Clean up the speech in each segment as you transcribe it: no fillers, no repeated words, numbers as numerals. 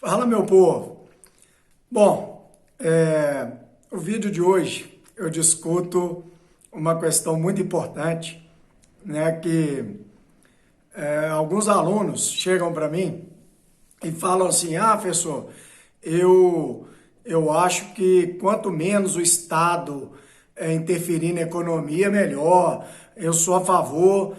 Fala, meu povo. Bom, o vídeo de hoje eu discuto uma questão muito importante, né, que alguns alunos chegam para mim e falam assim: professor, eu acho que quanto menos o Estado interferir na economia, melhor. Eu sou a favor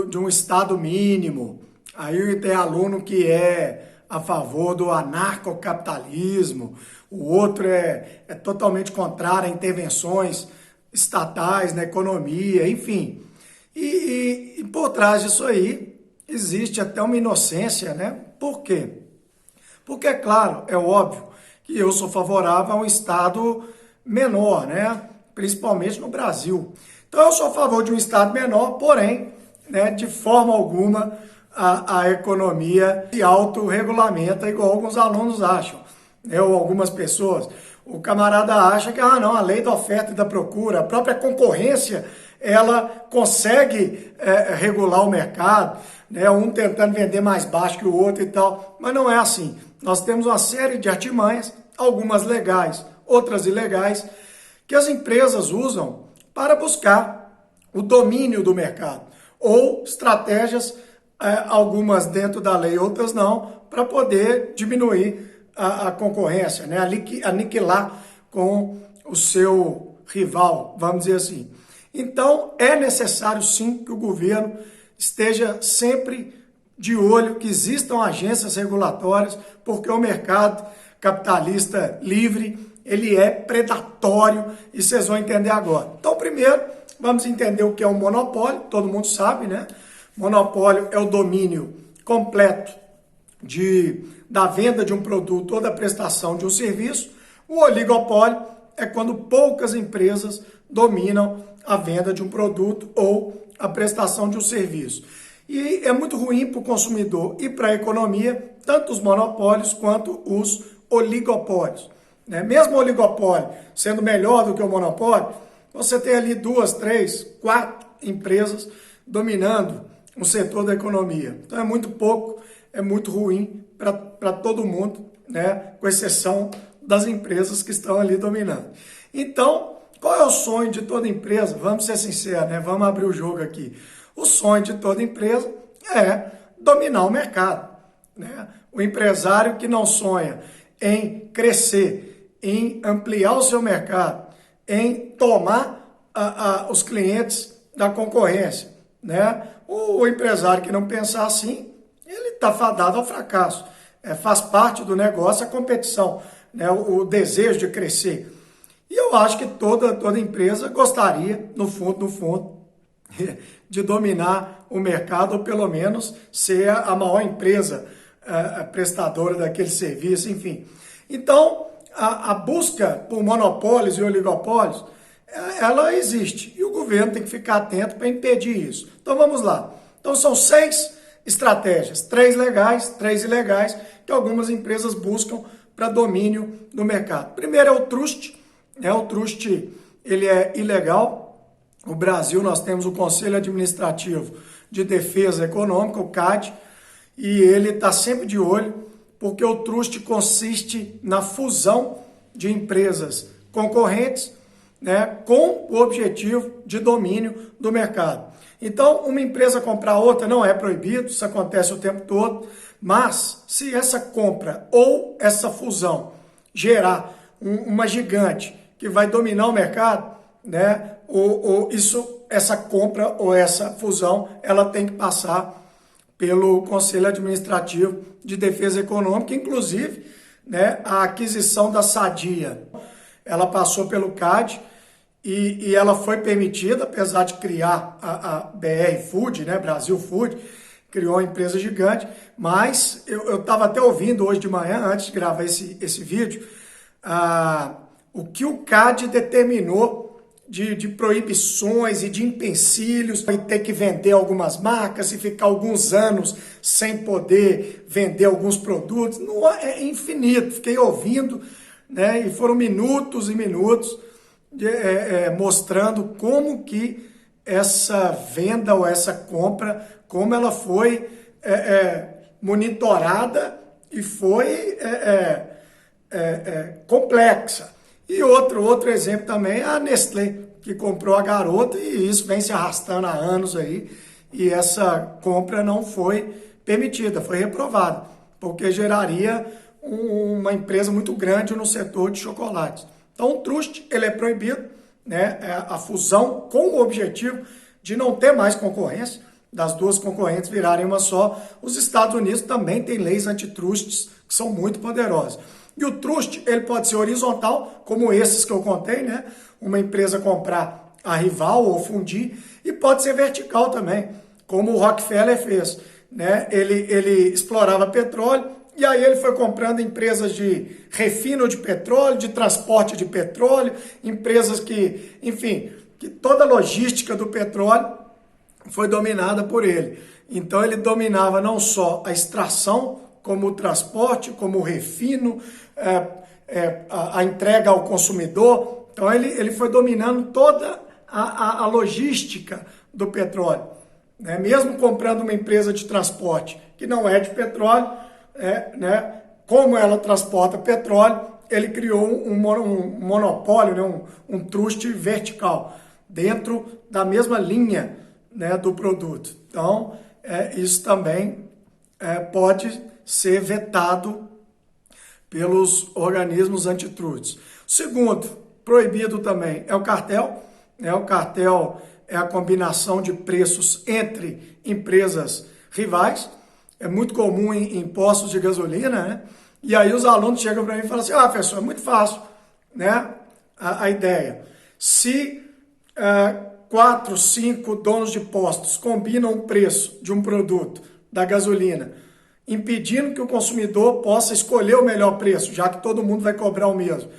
de um Estado mínimo. Aí tem aluno que é a favor do anarcocapitalismo, o outro é totalmente contrário a intervenções estatais na economia, enfim. E por trás disso aí existe até uma inocência, né? Por quê? Porque, é claro, é óbvio que eu sou favorável a um Estado menor, né? Principalmente no Brasil. Então, eu sou a favor de um Estado menor, porém, né, de forma alguma, a economia se autorregulamenta, igual alguns alunos acham, né, ou algumas pessoas. O camarada acha que, não, a lei da oferta e da procura, a própria concorrência, ela consegue regular o mercado, né, um tentando vender mais baixo que o outro e tal, mas não é assim. Nós temos uma série de artimanhas, algumas legais, outras ilegais, que as empresas usam para buscar o domínio do mercado, ou estratégias, algumas dentro da lei, outras não, para poder diminuir a concorrência, né? Aniquilar com o seu rival, vamos dizer assim. Então, é necessário sim que o governo esteja sempre de olho, que existam agências regulatórias, porque o mercado capitalista livre, ele é predatório, e vocês vão entender agora. Então, primeiro, vamos entender o que é um monopólio, todo mundo sabe, né? Monopólio é o domínio completo da venda de um produto ou da prestação de um serviço. O oligopólio é quando poucas empresas dominam a venda de um produto ou a prestação de um serviço. E é muito ruim para o consumidor e para a economia, tanto os monopólios quanto os oligopólios. Né? Mesmo o oligopólio sendo melhor do que o monopólio, você tem ali 2, 3, 4 empresas dominando um setor da economia. Então é muito pouco, é muito ruim para todo mundo, né? Com exceção das empresas que estão ali dominando. Então, qual é o sonho de toda empresa? Vamos ser sinceros, né? Vamos abrir o jogo aqui. O sonho de toda empresa é dominar o mercado, né? O empresário que não sonha em crescer, em ampliar o seu mercado, em tomar os clientes da concorrência, né? O empresário que não pensar assim, ele está fadado ao fracasso. Faz parte do negócio a competição, né? O desejo de crescer. E eu acho que toda empresa gostaria, no fundo, de dominar o mercado, ou pelo menos ser a maior empresa prestadora daquele serviço, enfim. Então, a busca por monopólios e oligopólios, ela existe. E o governo tem que ficar atento para impedir isso. Então, vamos lá. Então, são 6 estratégias, 3 legais, 3 ilegais, que algumas empresas buscam para domínio do mercado. Primeiro é o truste. O truste, ele é ilegal. No Brasil, nós temos o Conselho Administrativo de Defesa Econômica, o CAD, e ele está sempre de olho, porque o truste consiste na fusão de empresas concorrentes, né, com o objetivo de domínio do mercado. Então, uma empresa comprar outra não é proibido, isso acontece o tempo todo, mas se essa compra ou essa fusão gerar uma gigante que vai dominar o mercado, né, essa compra ou essa fusão, ela tem que passar pelo Conselho Administrativo de Defesa Econômica, inclusive, né, a aquisição da Sadia, ela passou pelo CAD e ela foi permitida, apesar de criar a BR Food, né, Brasil Food, criou uma empresa gigante, mas eu estava até ouvindo hoje de manhã, antes de gravar esse vídeo, o que o CAD determinou de proibições e de empecilhos, vai ter que vender algumas marcas e ficar alguns anos sem poder vender alguns produtos. Não, é infinito. Fiquei ouvindo, né, e foram minutos e minutos mostrando como que essa venda ou essa compra, como ela foi monitorada e foi complexa. E outro exemplo também é a Nestlé, que comprou a Garoto, e isso vem se arrastando há anos aí, e essa compra não foi permitida, foi reprovada, porque geraria uma empresa muito grande no setor de chocolates. Então o truste, ele é proibido, né? A fusão com o objetivo de não ter mais concorrência, das duas concorrentes virarem uma só. Os Estados Unidos também têm leis antitrustes que são muito poderosas. E o truste, ele pode ser horizontal, como esses que eu contei, né? Uma empresa comprar a rival ou fundir, e pode ser vertical também, como o Rockefeller fez, né? Ele explorava petróleo, e aí ele foi comprando empresas de refino de petróleo, de transporte de petróleo, empresas que, enfim, que toda a logística do petróleo foi dominada por ele. Então ele dominava não só a extração, como o transporte, como o refino, a entrega ao consumidor. Então ele foi dominando toda a logística do petróleo, né? Mesmo comprando uma empresa de transporte que não é de petróleo, né? Como ela transporta petróleo, ele criou um monopólio, né? um truste vertical, dentro da mesma linha, né, do produto. Então, isso também pode ser vetado pelos organismos antitrustes. Segundo, proibido também é o cartel, né? O cartel é a combinação de preços entre empresas rivais. É muito comum em postos de gasolina, né? E aí os alunos chegam para mim e falam assim: professor, é muito fácil, né? A ideia. Se 4, 5 donos de postos combinam o preço de um produto da gasolina, impedindo que o consumidor possa escolher o melhor preço, já que todo mundo vai cobrar o mesmo.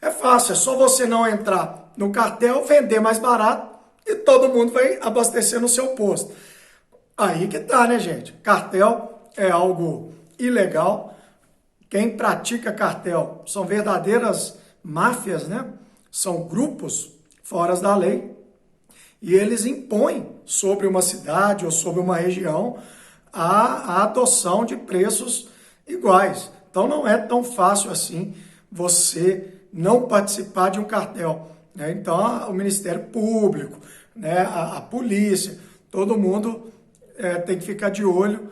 É fácil, é só você não entrar no cartel, vender mais barato e todo mundo vai abastecer no seu posto. Aí que tá, né, gente? Cartel é algo ilegal. Quem pratica cartel são verdadeiras máfias, né? São grupos fora da lei, e eles impõem sobre uma cidade ou sobre uma região a adoção de preços iguais. Então não é tão fácil assim você não participar de um cartel, né? Então o Ministério Público, né, a polícia, todo mundo tem que ficar de olho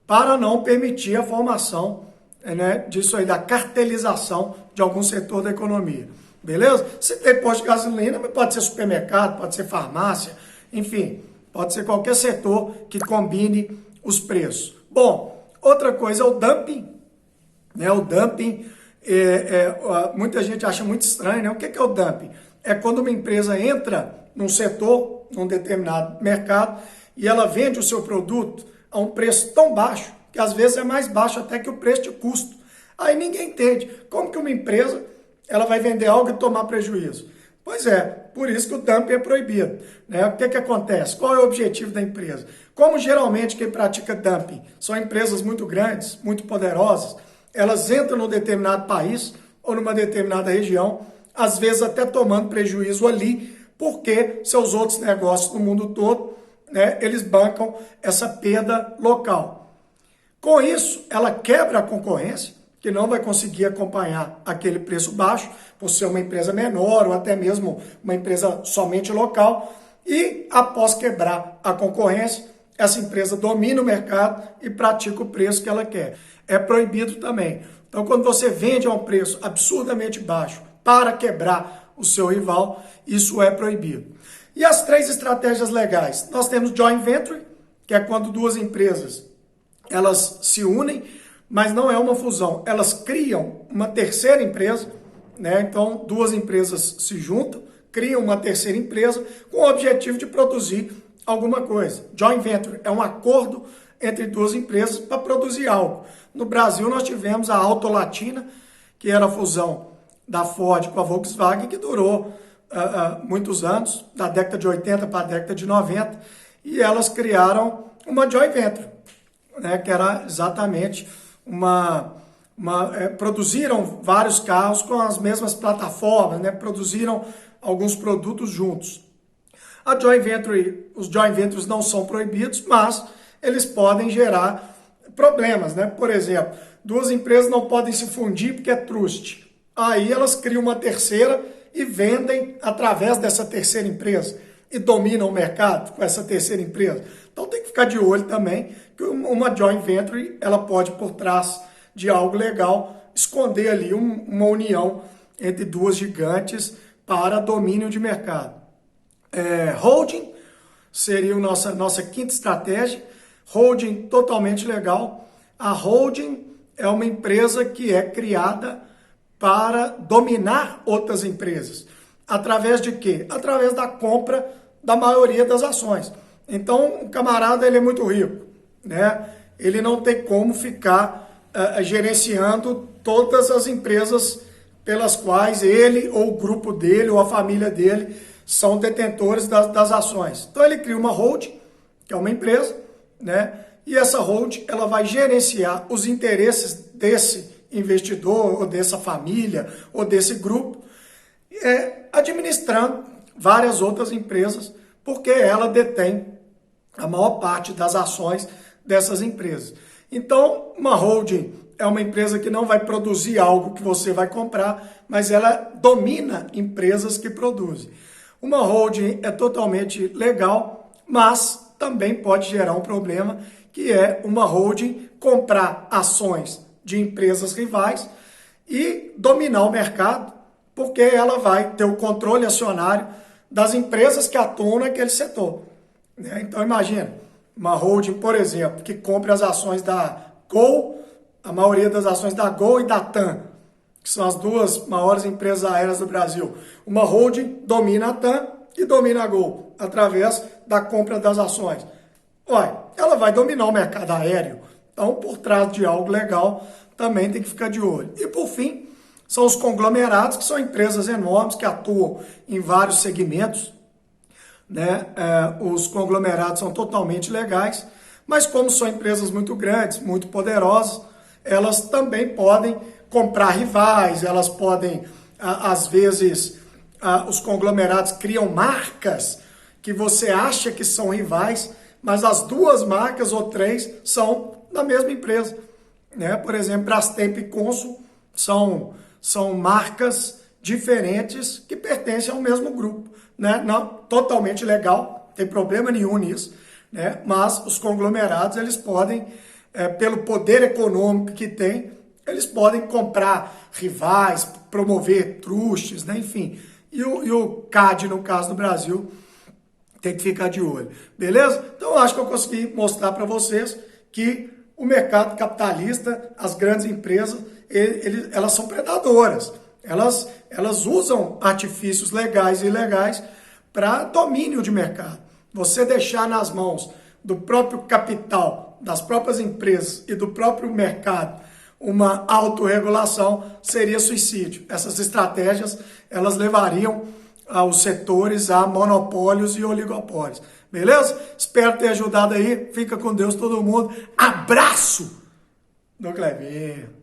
para não permitir a formação, né, disso aí, da cartelização de algum setor da economia. Beleza? Se tem posto de gasolina, pode ser supermercado, pode ser farmácia, enfim, pode ser qualquer setor que combine os preços. Bom, outra coisa é o dumping, né? O dumping, muita gente acha muito estranho, né? O que é o dumping? É quando uma empresa entra num setor, num determinado mercado, e ela vende o seu produto a um preço tão baixo, que às vezes é mais baixo até que o preço de custo. Aí ninguém entende como que uma empresa ela vai vender algo e tomar prejuízo. Pois é, por isso que o dumping é proibido, né? O que acontece? Qual é o objetivo da empresa? Como geralmente quem pratica dumping são empresas muito grandes, muito poderosas, elas entram num determinado país ou numa determinada região, às vezes até tomando prejuízo ali, porque seus outros negócios no mundo todo, né, eles bancam essa perda local. Com isso, ela quebra a concorrência, que não vai conseguir acompanhar aquele preço baixo, por ser uma empresa menor ou até mesmo uma empresa somente local, e após quebrar a concorrência, essa empresa domina o mercado e pratica o preço que ela quer. É proibido também. Então, quando você vende a um preço absurdamente baixo para quebrar o seu rival, isso é proibido. E as 3 estratégias legais? Nós temos joint venture, que é quando duas empresas elas se unem, mas não é uma fusão. Elas criam uma terceira empresa, né? Então, duas empresas se juntam, criam uma terceira empresa com o objetivo de produzir alguma coisa. Joint venture é um acordo entre duas empresas para produzir algo. No Brasil, nós tivemos a Auto Latina, que era a fusão da Ford com a Volkswagen, que durou muitos anos, da década de 80 para a década de 90, e elas criaram uma joint venture, né, que era exatamente produziram vários carros com as mesmas plataformas, né, produziram alguns produtos juntos. Os joint ventures não são proibidos, mas eles podem gerar problemas, né? Por exemplo, duas empresas não podem se fundir porque é trust. Aí elas criam uma terceira e vendem através dessa terceira empresa e dominam o mercado com essa terceira empresa. Então tem que ficar de olho também que uma joint venture ela pode, por trás de algo legal, esconder ali uma união entre duas gigantes para domínio de mercado. Holding seria a nossa quinta estratégia. Holding totalmente legal. A holding é uma empresa que é criada para dominar outras empresas. Através de quê? Através da compra da maioria das ações. Então, o camarada ele é muito rico, né? Ele não tem como ficar gerenciando todas as empresas pelas quais ele ou o grupo dele ou a família dele são detentores das ações. Então, ele cria uma holding, que é uma empresa, né? E essa holding ela vai gerenciar os interesses desse investidor, ou dessa família, ou desse grupo, administrando várias outras empresas, porque ela detém a maior parte das ações dessas empresas. Então, uma holding é uma empresa que não vai produzir algo que você vai comprar, mas ela domina empresas que produzem. Uma holding é totalmente legal, mas também pode gerar um problema, que é uma holding comprar ações de empresas rivais e dominar o mercado, porque ela vai ter o controle acionário das empresas que atuam naquele setor. Então imagina, uma holding, por exemplo, que compra as ações da Gol, a maioria das ações da Gol e da TAM, que são as duas maiores empresas aéreas do Brasil. Uma holding domina a TAM e domina a Gol, através da compra das ações. Olha, ela vai dominar o mercado aéreo. Então, por trás de algo legal, também tem que ficar de olho. E, por fim, são os conglomerados, que são empresas enormes que atuam em vários segmentos, né? Os conglomerados são totalmente legais, mas como são empresas muito grandes, muito poderosas, elas também podem comprar rivais, elas podem, às vezes, os conglomerados criam marcas que você acha que são rivais, mas as duas marcas ou três são da mesma empresa, né? Por exemplo, Brastemp e Consul são marcas diferentes que pertencem ao mesmo grupo, né? Não, totalmente legal, não tem problema nenhum nisso, né? Mas os conglomerados, eles podem, pelo poder econômico que tem, eles podem comprar rivais, promover trustes, né? Enfim. E o CAD, no caso do Brasil, tem que ficar de olho, beleza? Então, eu acho que eu consegui mostrar para vocês que o mercado capitalista, as grandes empresas, elas são predadoras. Elas usam artifícios legais e ilegais para domínio de mercado. Você deixar nas mãos do próprio capital, das próprias empresas e do próprio mercado uma autorregulação seria suicídio. Essas estratégias, elas levariam os setores a monopólios e oligopólios. Beleza? Espero ter ajudado aí. Fica com Deus todo mundo. Abraço do Clevinho.